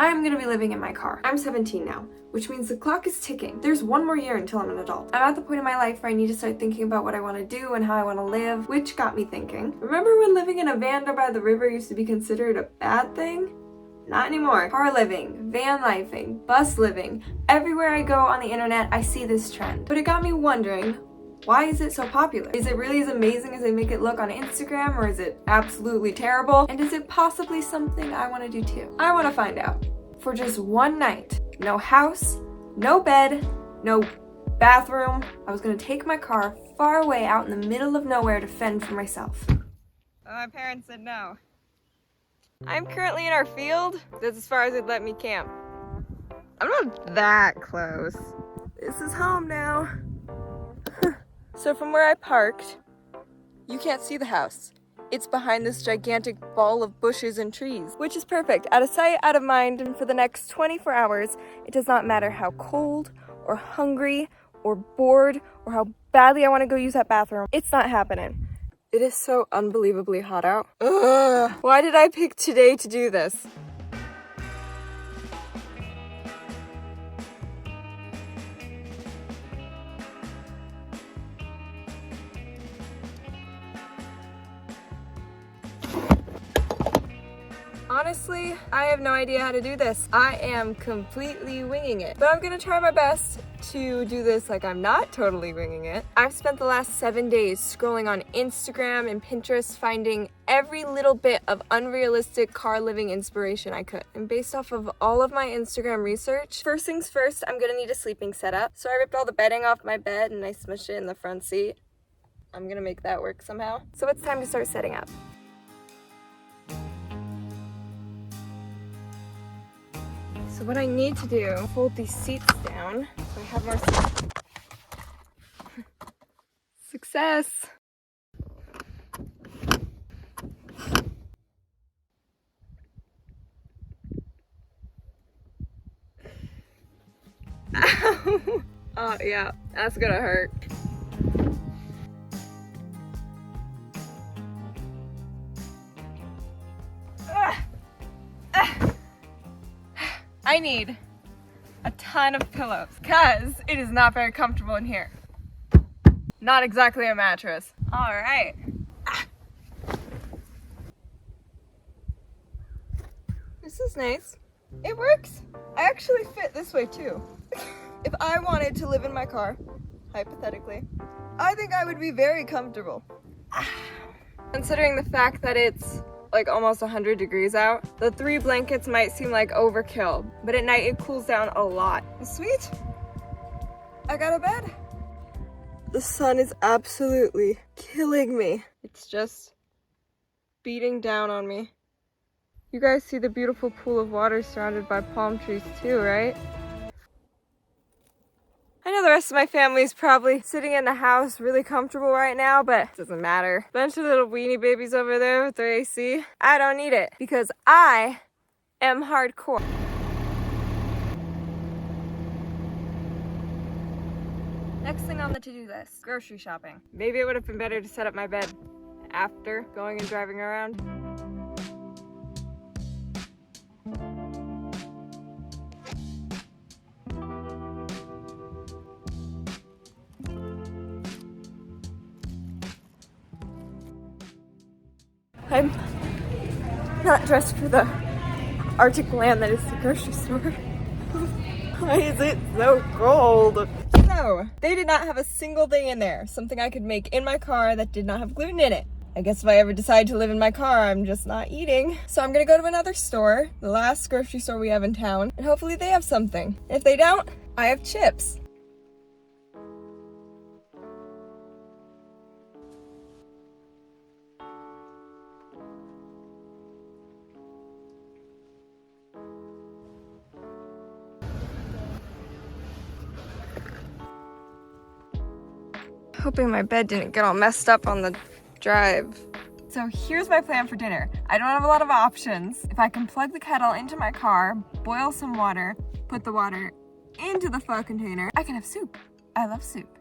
I'm gonna be living in my car. I'm 17 now, which means the clock is ticking. There's one more year until I'm an adult. I'm at the point in my life where I need to start thinking about what I want to do and how I want to live, which got me thinking. Remember when living in a van by the river used to be considered a bad thing? Not anymore. Car living, van lifing, bus living. Everywhere I go on the internet, I see this trend. But it got me wondering, why is it so popular? Is it really as amazing as they make it look on Instagram, or is it absolutely terrible? And is it possibly something I want to do too? I want to find out. For just one night, no house, no bed, no bathroom, I was going to take my car far away out in the middle of nowhere to fend for myself. My parents said no. I'm currently in our field. That's as far as they'd let me camp. I'm not that close. This is home now. So from where I parked, you can't see the house. It's behind this gigantic ball of bushes and trees, which is perfect. Out of sight, out of mind, and for the next 24 hours, it does not matter how cold or hungry or bored or how badly I want to go use that bathroom. It's not happening. It is so unbelievably hot out. Ugh. Why did I pick today to do this? Honestly, I have no idea how to do this. I am completely winging it, but I'm gonna try my best to do this like I'm not totally winging it. I've spent the last 7 days scrolling on Instagram and Pinterest, finding every little bit of unrealistic car living inspiration I could. And based off of all of my Instagram research, first things first, I'm gonna need a sleeping setup. So I ripped all the bedding off my bed and I smushed it in the front seat. I'm gonna make that work somehow. So it's time to start setting up. So what I need to do, fold these seats down so I have more seats. Success! Ow! Oh yeah, that's gonna hurt. I need a ton of pillows because it is not very comfortable in here. Not exactly a mattress. All right. This is nice. It works. I actually fit this way too. If I wanted to live in my car, hypothetically, I think I would be very comfortable. Considering the fact that it's like almost 100 degrees out, the 3 blankets might seem like overkill, but at night it cools down a lot. Sweet, I got a bed. The sun is absolutely killing me. It's just beating down on me. You guys see the beautiful pool of water surrounded by palm trees too, right? I know the rest of my family is probably sitting in the house really comfortable right now, but it doesn't matter. Bunch of little weenie babies over there with their AC. I don't need it because I am hardcore. Next thing on the to-do list, grocery shopping. Maybe it would have been better to set up my bed after going and driving around. I'm not dressed for the Arctic land that is the grocery store. Why is it so cold? So, they did not have a single thing in there. Something I could make in my car that did not have gluten in it. I guess if I ever decide to live in my car, I'm just not eating. So I'm gonna go to another store, the last grocery store we have in town, and hopefully they have something. If they don't, I have chips. Hoping my bed didn't get all messed up on the drive. So here's my plan for dinner. I don't have a lot of options. If I can plug the kettle into my car, boil some water, put the water into the pho container, I can have soup. I love soup.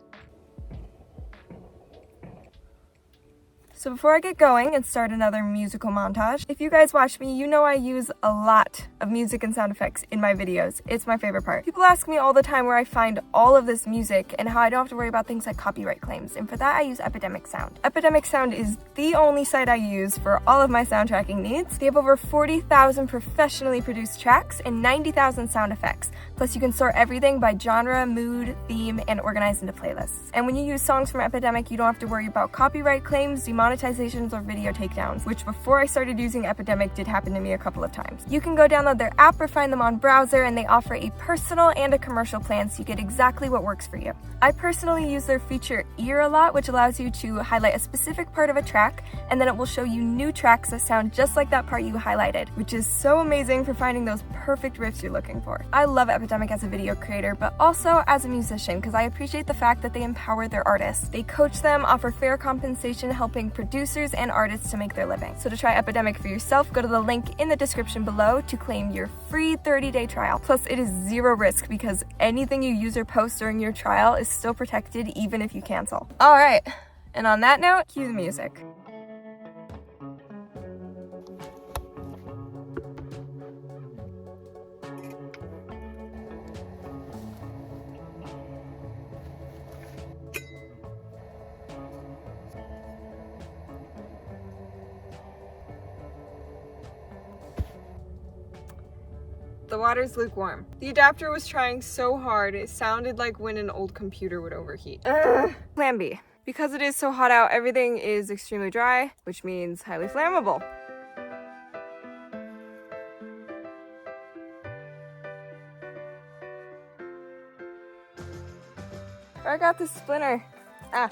So before I get going and start another musical montage, if you guys watch me, you know I use a lot of music and sound effects in my videos. It's my favorite part. People ask me all the time where I find all of this music and how I don't have to worry about things like copyright claims, and for that I use Epidemic Sound. Epidemic Sound is the only site I use for all of my sound tracking needs. They have over 40,000 professionally produced tracks and 90,000 sound effects. Plus you can sort everything by genre, mood, theme, and organize into playlists. And when you use songs from Epidemic, you don't have to worry about copyright claims, demonetizations, or video takedowns, which before I started using Epidemic did happen to me a couple of times. You can go download their app or find them on browser, and they offer a personal and a commercial plan so you get exactly what works for you. I personally use their feature Ear a lot, which allows you to highlight a specific part of a track, and then it will show you new tracks that sound just like that part you highlighted, which is so amazing for finding those perfect riffs you're looking for. I love Epidemic as a video creator, but also as a musician, because I appreciate the fact that they empower their artists. They coach them, offer fair compensation, helping producers and artists to make their living. So to try Epidemic for yourself, go to the link in the description below to claim your free 30-day trial. Plus, it is zero risk because anything you use or post during your trial is still protected even if you cancel. All right, and on that note, cue the music. The water's lukewarm. The adapter was trying so hard, it sounded like when an old computer would overheat. Plan B. Because it is so hot out, everything is extremely dry, which means highly flammable. I got this splinter. Where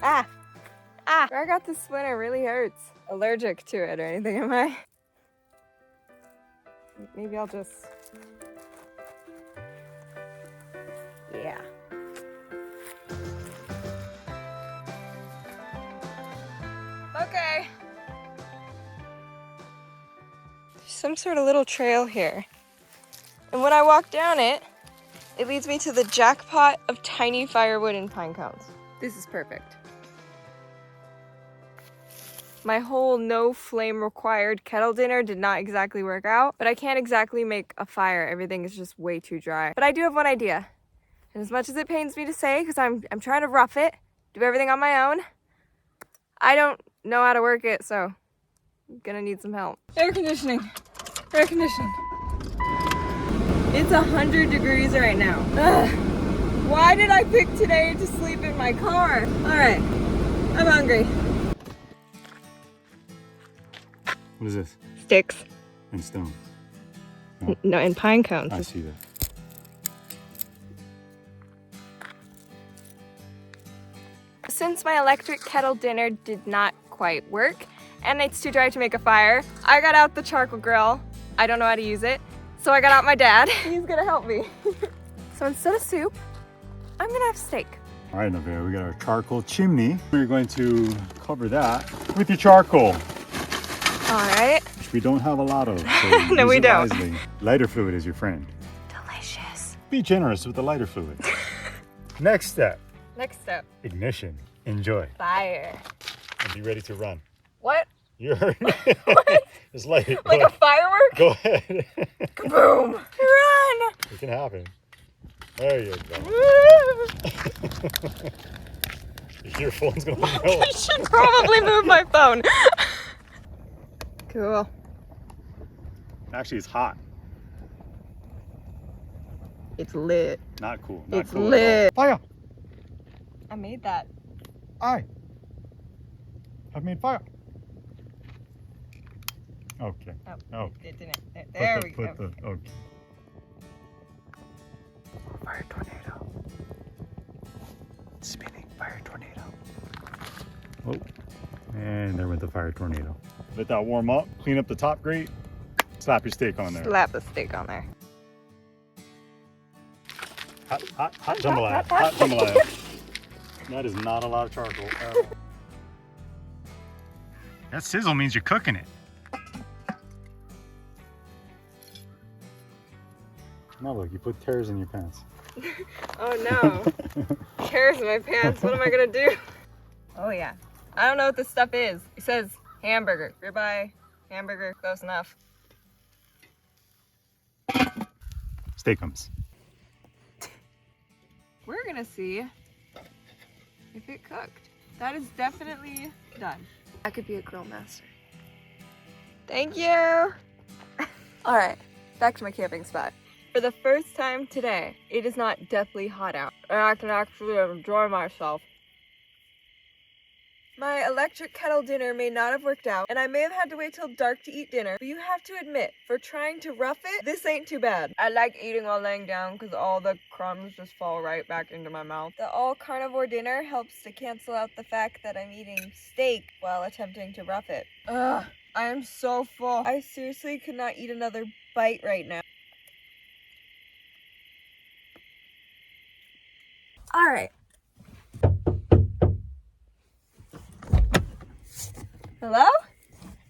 I got this splinter really hurts. Allergic to it or anything, am I? Maybe I'll just... Yeah. Okay. There's some sort of little trail here. And when I walk down it, it leads me to the jackpot of tiny firewood and pine cones. This is perfect. My whole no flame required kettle dinner did not exactly work out, but I can't exactly make a fire. Everything is just way too dry. But I do have one idea. And as much as it pains me to say, because I'm trying to rough it, do everything on my own, I don't know how to work it, so I'm gonna need some help. Air conditioning. Air conditioning. It's 100 degrees right now. Ugh. Why did I pick today to sleep in my car? All right, I'm hungry. What is this? Sticks. And stone. No, and pine cones. I see that. Since my electric kettle dinner did not quite work, and it's too dry to make a fire, I got out the charcoal grill. I don't know how to use it, so I got out my dad. He's gonna help me. So instead of soup, I'm gonna have steak. All right, Nevaeh, we got our charcoal chimney. We're going to cover that with your charcoal. All right. Which we don't have a lot of, so no, we don't. Wisely. Lighter fluid is your friend. Delicious. Be generous with the lighter fluid. Next step. Next step. Ignition. Enjoy. Fire. And be ready to run. What? You heard me. What? Just light it. Like a firework? Go ahead. Kaboom. Run. It can happen. There you go. Your phone's gonna melt. I should probably move my phone. Cool. Actually, it's hot. It's lit. Not cool. Not It's cool lit. Fire! I made that. I have made fire. Okay. Oh, it didn't. There we go. Okay. Fire tornado. Spinning fire tornado. Oh, and there went the fire tornado. Let that warm up. Clean up the top grate. Slap your steak on there. Slap the steak on there. Hot jambalaya. Hot jambalaya. That is not a lot of charcoal at all. That sizzle means you're cooking it. Now look, you put tears in your pants. Oh no. Tears in my pants. What am I gonna do? Oh yeah. I don't know what this stuff is. It says hamburger. Ribeye, hamburger, close enough. Steakums. We're gonna see if it cooked. That is definitely done. I could be a grill master. Thank you. All right, back to my camping spot. For the first time today, it is not deathly hot out, and I can actually enjoy myself. My electric kettle dinner may not have worked out, and I may have had to wait till dark to eat dinner, but you have to admit, for trying to rough it, this ain't too bad. I like eating while laying down because all the crumbs just fall right back into my mouth. The all-carnivore dinner helps to cancel out the fact that I'm eating steak while attempting to rough it. Ugh, I am so full. I seriously could not eat another bite right now. All right. Hello?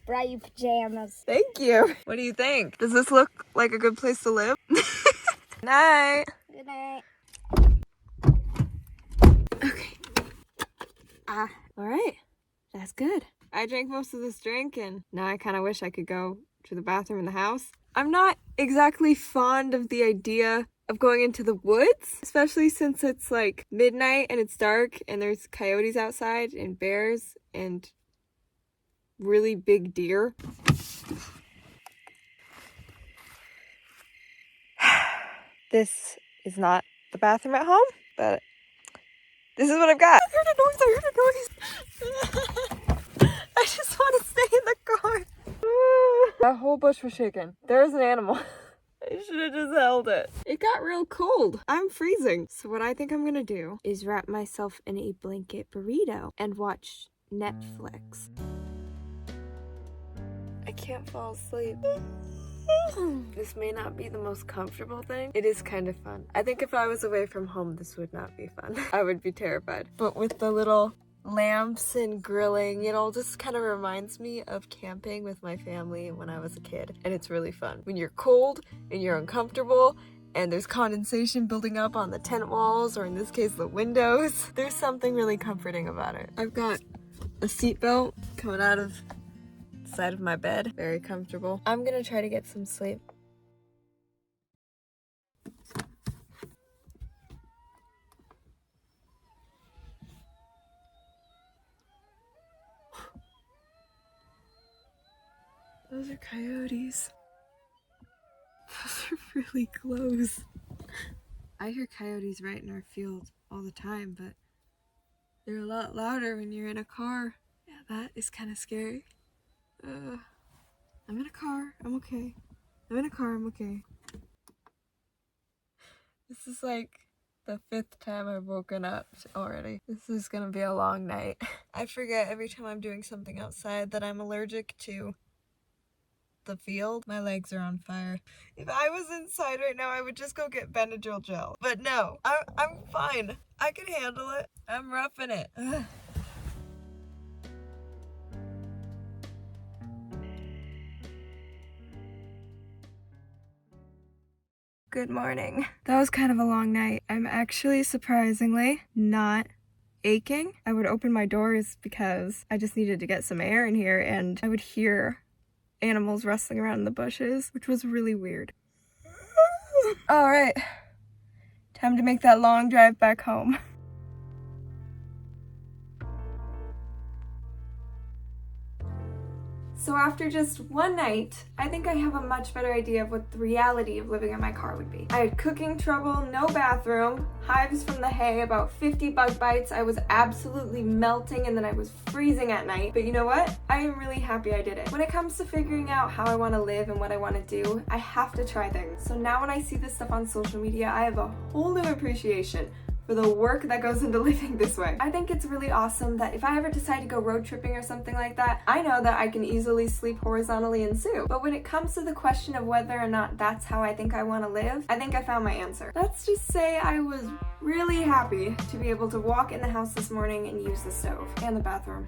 Brought you pajamas. Thank you. What do you think? Does this look like a good place to live? Night. Good night. Okay. All right. That's good. I drank most of this drink and now I kind of wish I could go to the bathroom in the house. I'm not exactly fond of the idea of going into the woods, especially since it's like midnight and it's dark and there's coyotes outside and bears and really big deer. This is not the bathroom at home, but this is what I've got. I heard a noise. I just want to stay in the car. That whole bush was shaking. There's an animal. I should have just held it. It got real cold. I'm freezing. So what I think I'm gonna do is wrap myself in a blanket burrito and watch Netflix. I can't fall asleep. This may not be the most comfortable thing. It is kind of fun. I think if I was away from home, this would not be fun. I would be terrified. But with the little lamps and grilling, it all just kind of reminds me of camping with my family when I was a kid. And it's really fun. When you're cold and you're uncomfortable and there's condensation building up on the tent walls, or in this case, the windows, there's something really comforting about it. I've got a seatbelt coming out of side of my bed. Very comfortable. I'm gonna try to get some sleep. Those are coyotes. Those are really close. I hear coyotes right in our field all the time, but they're a lot louder when you're in a car. Yeah, that is kind of scary. I'm in a car, I'm okay. I'm in a car, I'm okay. This is like the 5th time I've woken up already. This is gonna be a long night. I forget every time I'm doing something outside that I'm allergic to the field. My legs are on fire. If I was inside right now, I would just go get Benadryl gel. But no, I'm fine. I can handle it. I'm roughing it. Ugh. Good morning. That was kind of a long night. I'm actually surprisingly not aching. I would open my doors because I just needed to get some air in here, and I would hear animals rustling around in the bushes, which was really weird. All right, time to make that long drive back home. So after just one night, I think I have a much better idea of what the reality of living in my car would be. I had cooking trouble, no bathroom, hives from the hay, about 50 bug bites. I was absolutely melting, and then I was freezing at night. But you know what? I am really happy I did it. When it comes to figuring out how I want to live and what I want to do, I have to try things. So now when I see this stuff on social media, I have a whole new appreciation for the work that goes into living this way. I think it's really awesome that if I ever decide to go road tripping or something like that, I know that I can easily sleep horizontally in soup. But when it comes to the question of whether or not that's how I think I want to live, I think I found my answer. Let's just say I was really happy to be able to walk in the house this morning and use the stove and the bathroom.